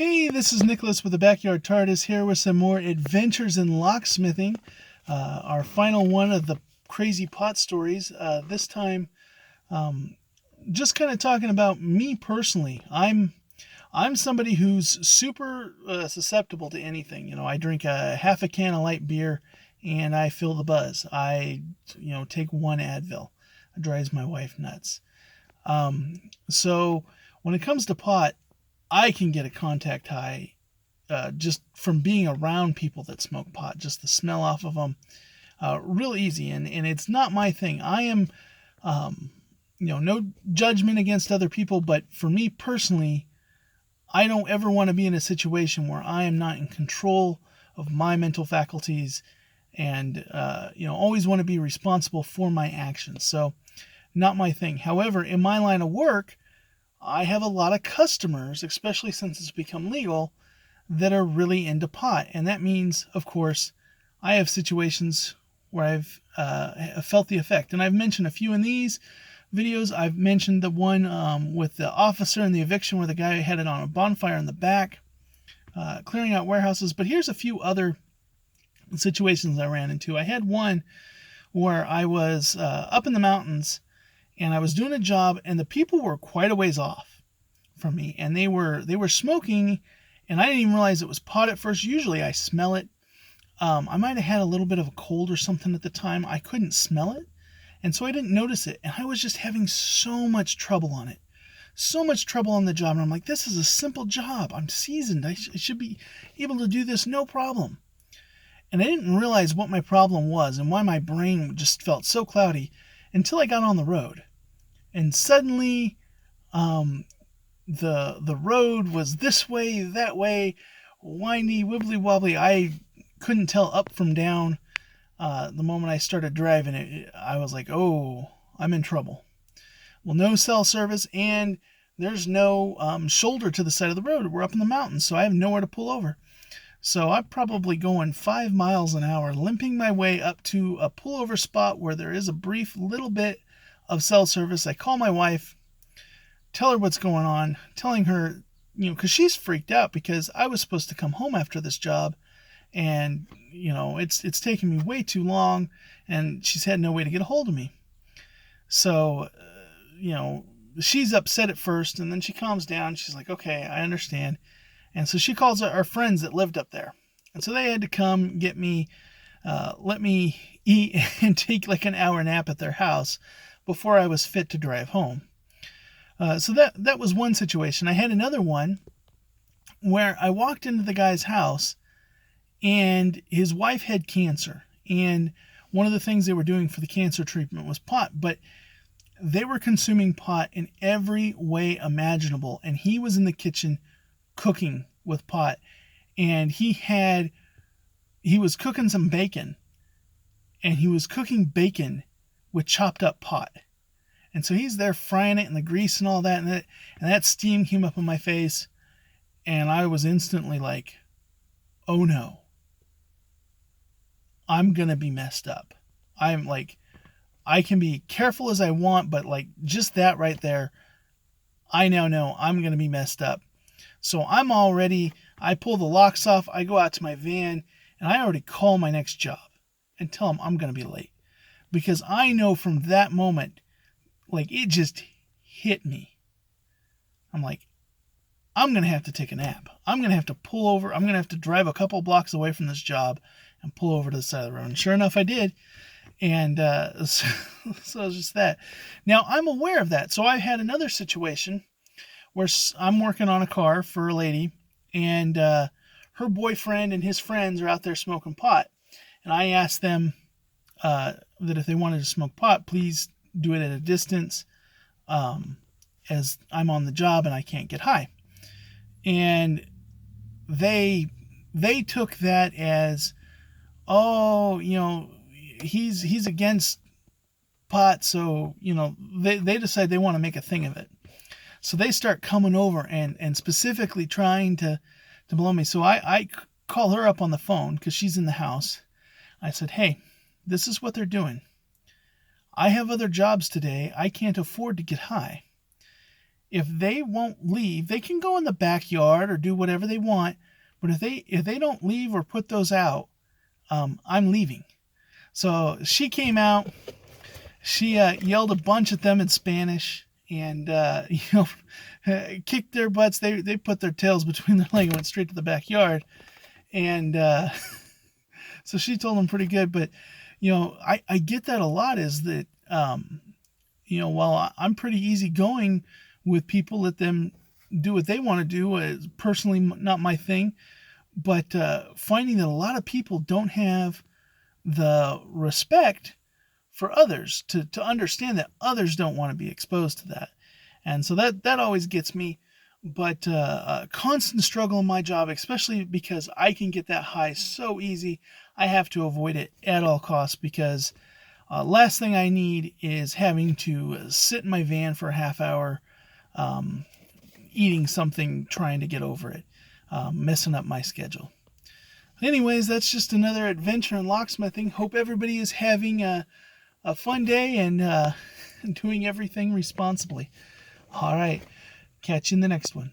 Hey, this is Nicholas with the Backyard TARDIS here with some more adventures in locksmithing. Our final one of the crazy pot stories. This time, just kind of talking about me personally. I'm somebody who's super susceptible to anything. I drink a half a can of light beer and I feel the buzz. I take one Advil. It drives my wife nuts. So when it comes to pot, I can get a contact high just from being around people that smoke pot, just the smell off of them, real easy. And it's not my thing. I am, no judgment against other people, but for me personally, I don't ever want to be in a situation where I am not in control of my mental faculties and, always want to be responsible for my actions. So, not my thing. However, in my line of work, I have a lot of customers, especially since it's become legal, that are really into pot. And that means, of course, I have situations where I've felt the effect. And I've mentioned a few in these videos. I've mentioned the one with the officer and the eviction where the guy had it on a bonfire in the back, clearing out warehouses. But here's a few other situations I ran into. I had one where I was up in the mountains and I was doing a job, and the people were quite a ways off from me, and they were smoking, and I didn't even realize it was pot at first. Usually I smell it. I might have had a little bit of a cold or something at the time. I couldn't smell it, and so I didn't notice it, and I was just having so much trouble on it. So much trouble on the job, and I'm like, this is a simple job. I'm seasoned. I should be able to do this no problem. And I didn't realize what my problem was and why my brain just felt so cloudy until I got on the road. And suddenly, the road was this way, that way, windy, wibbly wobbly. I couldn't tell up from down. The moment I started driving, I was like, oh, I'm in trouble. Well, no cell service, and there's no shoulder to the side of the road. We're up in the mountains, so I have nowhere to pull over. So I'm probably going 5 miles an hour, limping my way up to a pullover spot where there is a brief little bit of cell service. I call my wife, tell her what's going on, telling her, because she's freaked out because I was supposed to come home after this job, and it's taken me way too long, and she's had no way to get a hold of me. So, she's upset at first, and then she calms down. She's like, okay, I understand. And so she calls our friends that lived up there. And so they had to come get me, let me eat and take like an hour nap at their house before I was fit to drive home. So that was one situation. I had another one where I walked into the guy's house and his wife had cancer. And one of the things they were doing for the cancer treatment was pot. But they were consuming pot in every way imaginable. And he was in the kitchen cooking with pot, and he was cooking some bacon, and he was cooking bacon with chopped up pot. And so he's there frying it in the grease and all that, and that steam came up in my face, and I was instantly like, oh no, I'm gonna be messed up. I'm like, I can be careful as I want, but like just that right there, I now know I'm gonna be messed up. So I pull the locks off, I go out to my van, and I already call my next job and tell them I'm going to be late. Because I know from that moment, like it just hit me. I'm like, I'm going to have to take a nap. I'm going to have to pull over. I'm going to have to drive a couple blocks away from this job and pull over to the side of the road. And sure enough, I did. And so it was just that. Now, I'm aware of that. So I had another situation where I'm working on a car for a lady, and her boyfriend and his friends are out there smoking pot. And I asked them that if they wanted to smoke pot, please do it at a distance, as I'm on the job and I can't get high. And they took that as, oh, he's against pot, so they decide they want to make a thing of it. So they start coming over and specifically trying to blow me. So I call her up on the phone because she's in the house. I said, hey, this is what they're doing. I have other jobs today. I can't afford to get high. if they won't leave, they can go in the backyard or do whatever they want. But if they don't leave or put those out, I'm leaving. So she came out. She yelled a bunch at them in Spanish and kicked their butts. They put their tails between their legs and went straight to the backyard. And so she told them pretty good. But I get that a lot. Is that while I'm pretty easygoing with people, let them do what they want to do. Is personally not my thing. But finding that a lot of people don't have the respect for others to understand that others don't want to be exposed to that. And so that always gets me. But a constant struggle in my job, especially because I can get that high so easy, I have to avoid it at all costs, because last thing I need is having to sit in my van for a half hour eating something, trying to get over it, messing up my schedule. Anyways, that's just another adventure in locksmithing. Hope everybody is having a fun day and doing everything responsibly. All right. Catch you in the next one.